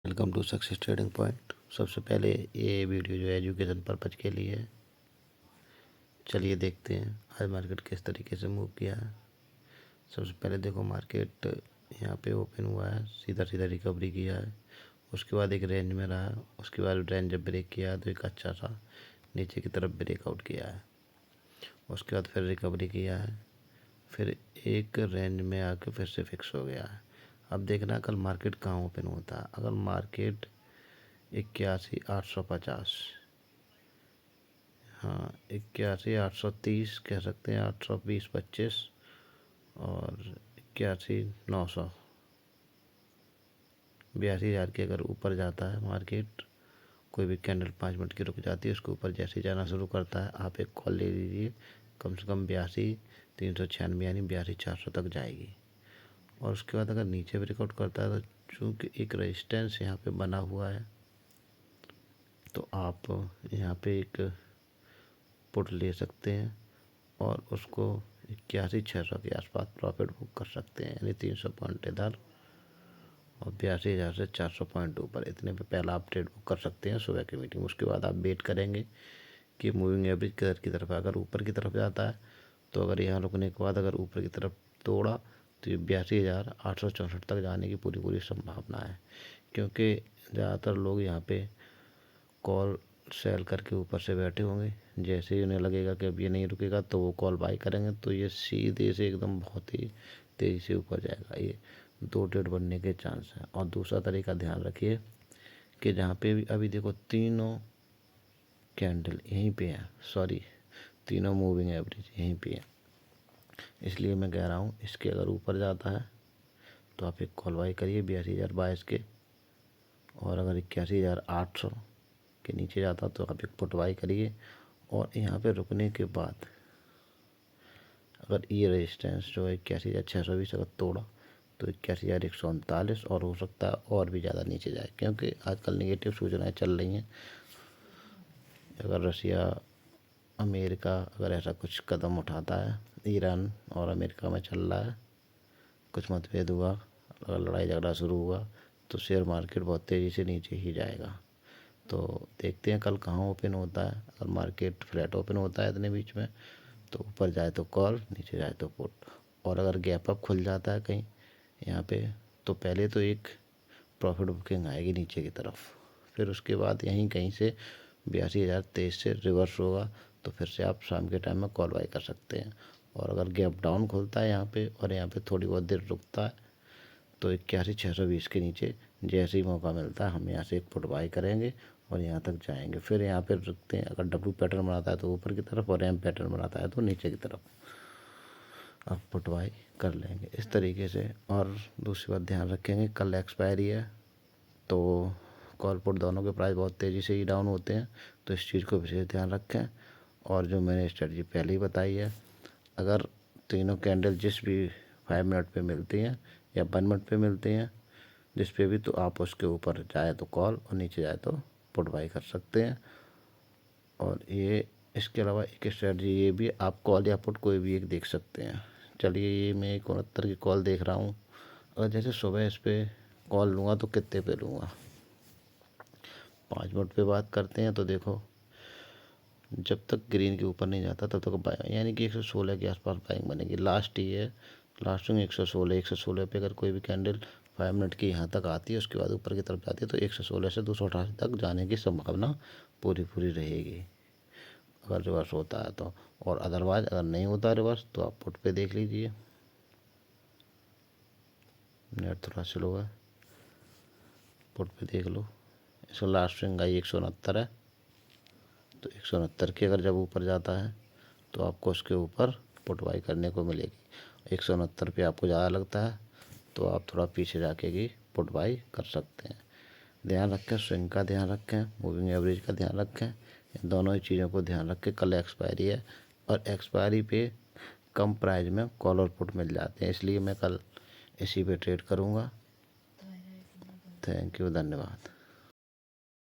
Welcome to success trading point. सबसे पहले ये वीडियो जो है एजुकेशन पर्पज़ के लिए है। चलिए देखते हैं आज मार्केट किस तरीके से मूव किया है। सबसे पहले देखो मार्केट यहाँ पे ओपन हुआ है, सीधा सीधा रिकवरी किया है। उसके बाद एक रेंज में रहा, उसके बाद रेंज जब ब्रेक किया तो एक अच्छा सा नीचे की तरफ ब्रेकआउट किया है। उसके बाद फिर रिकवरी किया है, फिर एक रेंज में आके फिर से फिक्स हो गया है। अब देखना कल मार्केट कहाँ ओपन होता है। अगर मार्केट 81,850, हाँ 81,830 कह सकते हैं, 820-25 और 81,900, 82,000 के अगर ऊपर जाता है मार्केट, कोई भी कैंडल 5 मिनट की रुक जाती है, उसके ऊपर जैसे जाना शुरू करता है आप एक कॉल ले लीजिए। कम से कम 82,396 यानी 82,400 तक जाएगी। और उसके बाद अगर नीचे ब्रेकआउट करता है तो चूँकि एक रेजिस्टेंस यहाँ पे बना हुआ है तो आप यहाँ पे एक पुट ले सकते हैं और उसको 81,600 के आसपास प्रॉफिट बुक कर सकते हैं, यानी 300 पॉइंट इधर और 82,000 से 400 पॉइंट ऊपर, इतने पे पहला आप ट्रेड बुक कर सकते हैं सुबह की मीटिंग। उसके बाद आप वेट करेंगे कि मूविंग एवरेज किधर की तरफ है। अगर ऊपर की तरफ जाता है तो अगर यहाँ रुकने के बाद अगर ऊपर की तरफ तोड़ा तो 82,864 तक जाने की पूरी संभावना है, क्योंकि ज़्यादातर लोग यहाँ पे कॉल सेल करके ऊपर से बैठे होंगे। जैसे ही उन्हें लगेगा कि अब ये नहीं रुकेगा तो वो कॉल बाई करेंगे, तो ये सीधे से एकदम बहुत ही तेज़ी से ऊपर जाएगा। ये 2 ट्रेड बनने के चांस हैं। और दूसरा तरीका ध्यान रखिए कि जहाँ पे भी अभी देखो तीनों कैंडल यहीं पे हैं, सॉरी तीनों मूविंग एवरेज यहीं पे है, इसलिए मैं कह रहा हूँ इसके अगर ऊपर जाता है तो आप एक कॉल बाई करिए 82,022 के, और अगर 81,800 के नीचे जाता तो आप एक पुट बाई करिए। और यहाँ पे रुकने के बाद अगर ये रेजिस्टेंस जो है 81,620 अगर तोड़ा तो 81,139, और हो सकता है और भी ज़्यादा नीचे जाए, क्योंकि आजकल नेगेटिव सूचनाएं चल रही हैं। अगर रसिया अमेरिका अगर ऐसा कुछ कदम उठाता है, ईरान और अमेरिका में चल रहा है, कुछ मतभेद हुआ, अगर लड़ाई झगड़ा शुरू हुआ तो शेयर मार्केट बहुत तेज़ी से नीचे ही जाएगा। तो देखते हैं कल कहाँ ओपन होता है। अगर मार्केट फ्लैट ओपन होता है इतने बीच में तो ऊपर जाए तो कॉल, नीचे जाए तो पुट। और अगर गैप अप खुल जाता है कहीं यहाँ पे तो पहले तो एक प्रॉफिट बुकिंग आएगी नीचे की तरफ, फिर उसके बाद यहीं कहीं से 82,023 से रिवर्स होगा तो फिर से आप शाम के टाइम में कॉल बाई कर सकते हैं। और अगर गैप डाउन खुलता है यहाँ पे और यहाँ पे थोड़ी बहुत देर रुकता है तो 81,620 के नीचे जैसे ही मौका मिलता है हम यहाँ से एक पुट बाई करेंगे और यहाँ तक जाएंगे। फिर यहाँ पे रुकते हैं, अगर डब्ल्यू पैटर्न बनाता है तो ऊपर की तरफ और एम पैटर्न बनाता है तो नीचे की तरफ आप पुट बाई कर लेंगे इस तरीके से। और दूसरी बात ध्यान रखेंगे कल एक्सपायरी है तो कॉल पुट दोनों के प्राइस बहुत तेज़ी से ही डाउन होते हैं, तो इस चीज़ को विशेष ध्यान रखें। और जो मैंने स्ट्रेटजी पहले ही बताई है, अगर तीनों कैंडल जिस भी 5 मिनट पे मिलती हैं या 1 मिनट पे मिलती हैं जिस पे भी, तो आप उसके ऊपर जाए तो कॉल और नीचे जाए तो पुट बाई कर सकते हैं। और ये इसके अलावा एक स्ट्रेटजी ये भी, आप कॉल या पुट कोई भी एक देख सकते हैं। चलिए ये मैं 69 की कॉल देख रहा हूँ। अगर जैसे सुबह इस पर कॉल लूँगा तो कितने पे लूँगा, 5 मिनट पे बात करते हैं तो देखो जब तक ग्रीन के ऊपर नहीं जाता तब तक बाइंग, यानी कि 116 के आसपास बाइंग बनेगी। लास्ट ही है, लास्ट में 116 पे अगर कोई भी कैंडल 5 मिनट की यहाँ तक आती है उसके बाद ऊपर की तरफ जाती है तो 116 से 288 तक जाने की संभावना पूरी रहेगी अगर रिवर्स होता है तो। और अदरवाइज अगर नहीं होता रिवर्स तो आप पुट पे देख लीजिए। नेट थोड़ा स्लो है, पुट पे देख लो। इसका लास्ट स्विंग आई 169 है, तो 169 के अगर जब ऊपर जाता है तो आपको उसके ऊपर पुट बाई करने को मिलेगी। 169 पे आपको ज़्यादा लगता है तो आप थोड़ा पीछे जाके ही पुट बाई कर सकते हैं। ध्यान रखें, स्विंग का ध्यान रखें, मूविंग एवरेज का ध्यान रखें, इन दोनों ही चीज़ों को ध्यान रखें। कल एक्सपायरी है और एक्सपायरी पे कम प्राइस में कॉल और पुट मिल जाते हैं, इसलिए मैं कल इसी पे ट्रेड करूँगा। थैंक यू, धन्यवाद।